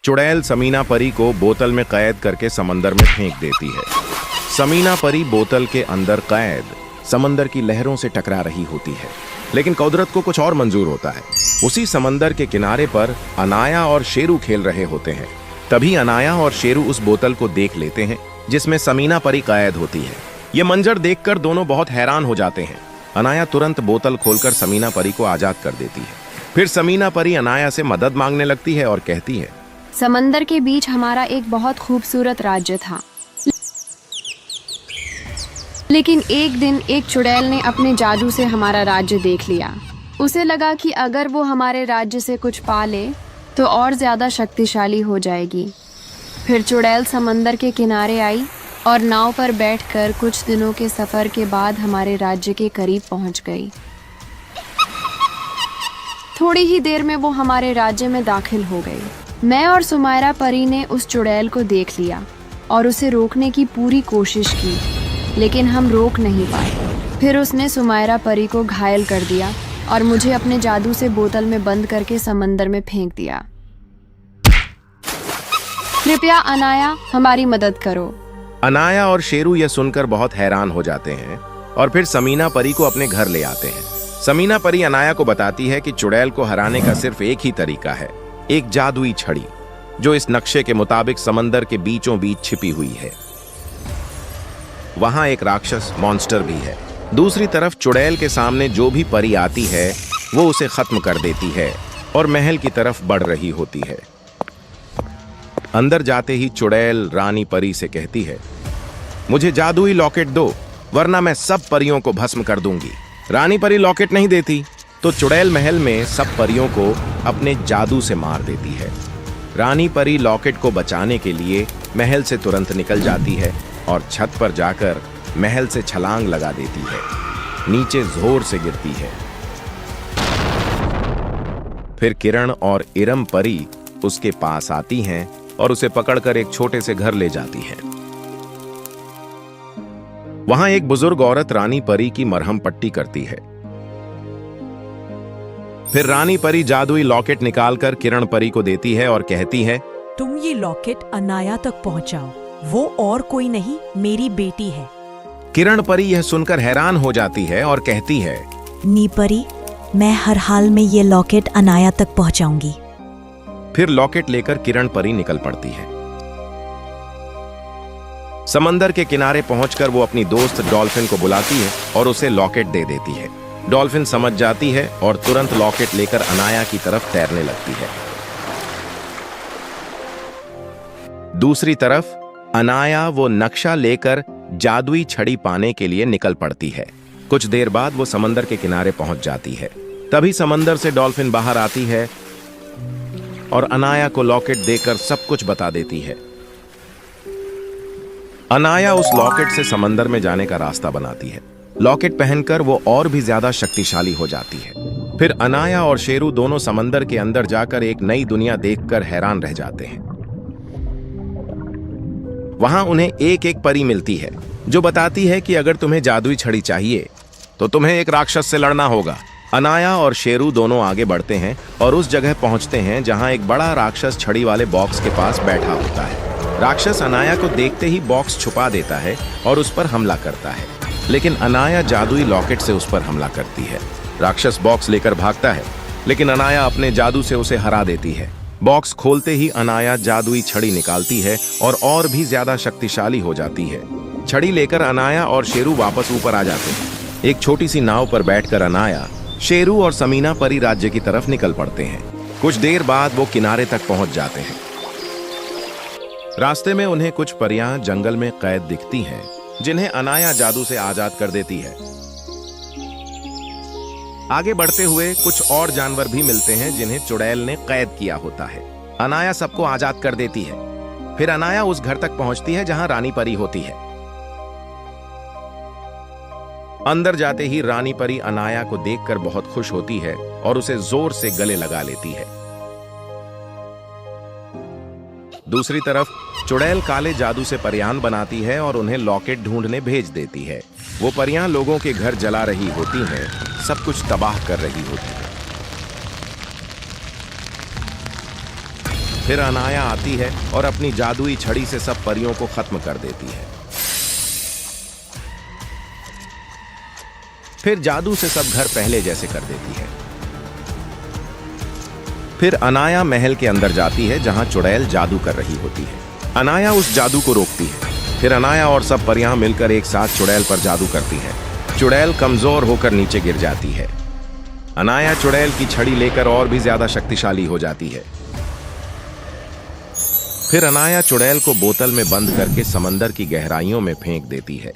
चुड़ैल समीना परी को बोतल में कैद करके समंदर में फेंक देती है। समीना परी बोतल के अंदर कैद समंदर की लहरों से टकरा रही होती है, लेकिन कुदरत को कुछ और मंजूर होता है। उसी समंदर के किनारे पर अनाया और शेरू खेल रहे होते हैं। तभी अनाया और शेरू उस बोतल को देख लेते हैं जिसमें समीना परी कैद होती है। ये मंजर देखकर दोनों बहुत हैरान हो जाते हैं। अनाया तुरंत बोतल खोलकर समीना परी को आजाद कर देती है। फिर समीना परी अनाया से मदद मांगने लगती है और कहती है, समंदर के बीच हमारा एक बहुत खूबसूरत राज्य था, लेकिन एक दिन एक चुड़ैल ने अपने जादू से हमारा राज्य देख लिया। उसे लगा कि अगर वो हमारे राज्य से कुछ पा ले तो और ज्यादा शक्तिशाली हो जाएगी। फिर चुड़ैल समंदर के किनारे आई और नाव पर बैठकर कुछ दिनों के सफर के बाद हमारे राज्य के करीब पहुंच गई। थोड़ी ही देर में वो हमारे राज्य में दाखिल हो गई। मैं और सुमायरा परी ने उस चुड़ैल को देख लिया और उसे रोकने की पूरी कोशिश की, लेकिन हम रोक नहीं पाए। फिर उसने सुमायरा परी को घायल कर दिया और मुझे अपने जादू से बोतल में बंद करके समंदर में फेंक दिया। कृपया अनाया, हमारी मदद करो। अनाया और शेरू यह सुनकर बहुत हैरान हो जाते हैं और फिर समीना परी को अपने घर ले आते हैं। समीना परी अनाया को बताती है कि चुड़ैल को हराने का सिर्फ एक ही तरीका है, एक जादुई छड़ी जो इस नक्शे के मुताबिक समंदर के बीचों बीच छिपी हुई है। वहां एक राक्षस मॉन्स्टर भी है। दूसरी तरफ चुड़ैल के सामने जो भी परी आती है वो उसे खत्म कर देती है और महल की तरफ बढ़ रही होती है। अंदर जाते ही चुड़ैल रानी परी से कहती है, मुझे जादुई लॉकेट दो वरना मैं सब परियों को भस्म कर दूंगी। रानी परी लॉकेट नहीं देती तो चुड़ैल महल में सब परियों को अपने जादू से मार देती है। रानी परी लॉकेट को बचाने के लिए महल से तुरंत निकल जाती है और छत पर जाकर महल से छलांग लगा देती है। नीचे जोर से गिरती है। फिर किरण और इरम परी उसके पास आती हैं और उसे पकड़कर एक छोटे से घर ले जाती हैं। वहां एक बुजुर्ग औरत रानी परी की मरहम पट्टी करती है। फिर रानी परी जादुई लॉकेट निकालकर किरण परी को देती है और कहती है, तुम ये लॉकेट अनाया तक पहुंचाओ, वो और कोई नहीं मेरी बेटी है। किरण परी यह सुनकर हैरान हो जाती है और कहती है, नी परी, मैं हर हाल में ये लॉकेट अनाया तक पहुंचाऊंगी। फिर लॉकेट लेकर किरण परी निकल पड़ती है। समंदर के किनारे पहुंचकर वो अपनी दोस्त डॉल्फिन को बुलाती है और उसे लॉकेट दे देती है। डॉल्फिन समझ जाती है और तुरंत लॉकेट लेकर अनाया की तरफ तैरने लगती है। दूसरी तरफ अनाया वो नक्शा लेकर जादुई छड़ी पाने के लिए निकल पड़ती है। कुछ देर बाद वो समंदर के किनारे पहुंच जाती है। तभी समंदर से डॉल्फिन बाहर आती है और अनाया को लॉकेट देकर सब कुछ बता देती है। अनाया उस लॉकेट से समंदर में जाने का रास्ता बनाती है। लॉकेट पहनकर वो और भी ज्यादा शक्तिशाली हो जाती है। फिर अनाया और शेरू दोनों समंदर के अंदर जाकर एक नई दुनिया देखकर हैरान रह जाते हैं। वहां उन्हें एक एक परी मिलती है जो बताती है कि अगर तुम्हें जादुई छड़ी चाहिए तो तुम्हें एक राक्षस से लड़ना होगा। अनाया और शेरू दोनों आगे बढ़ते हैं और उस जगह पहुंचते हैं जहां एक बड़ा राक्षस छड़ी वाले बॉक्स के पास बैठा होता है। राक्षस अनाया को देखते ही बॉक्स छुपा देता है और उस पर हमला करता है, लेकिन अनाया जादुई लॉकेट से उस पर हमला करती है। राक्षस बॉक्स लेकर भागता है, लेकिन अनाया अपने जादू से उसे हरा देती है। बॉक्स खोलते ही अनाया जादुई छड़ी निकालती है और भी ज्यादा शक्तिशाली हो जाती है। छड़ी लेकर अनाया और शेरू वापस ऊपर आ जाते हैं। एक छोटी सी नाव पर बैठकर अनाया, शेरू और समीना परी राज्य की तरफ निकल पड़ते हैं। कुछ देर बाद वो किनारे तक पहुंच जाते हैं। रास्ते में उन्हें कुछ परियां जंगल में कैद दिखती हैं, जिन्हें अनाया जादू से आजाद कर देती है। आगे बढ़ते हुए कुछ और जानवर भी मिलते हैं जिन्हें चुड़ैल ने कैद किया होता है। अनाया सबको आजाद कर देती है। फिर अनाया उस घर तक पहुंचती है जहां रानी परी होती है। अंदर जाते ही रानी परी अनाया को देखकर बहुत खुश होती है और उसे जोर से गले लगा लेती है। दूसरी तरफ चुड़ैल काले जादू से परियां बनाती है और उन्हें लॉकेट ढूंढने भेज देती है। वो परियां लोगों के घर जला रही होती हैं, सब कुछ तबाह कर रही होती है। फिर अनाया आती है और अपनी जादुई छड़ी से सब परियों को खत्म कर देती है। फिर जादू से सब घर पहले जैसे कर देती है। फिर अनाया महल के अंदर जाती है जहां चुड़ैल जादू कर रही होती है। अनाया उस जादू को रोकती है। फिर अनाया और सब परियां मिलकर एक साथ चुड़ैल पर जादू करती है। चुड़ैल कमजोर होकर नीचे गिर जाती है। अनाया चुड़ैल की छड़ी लेकर और भी ज्यादा शक्तिशाली हो जाती है। फिर अनाया चुड़ैल को बोतल में बंद करके समंदर की गहराइयों में फेंक देती है।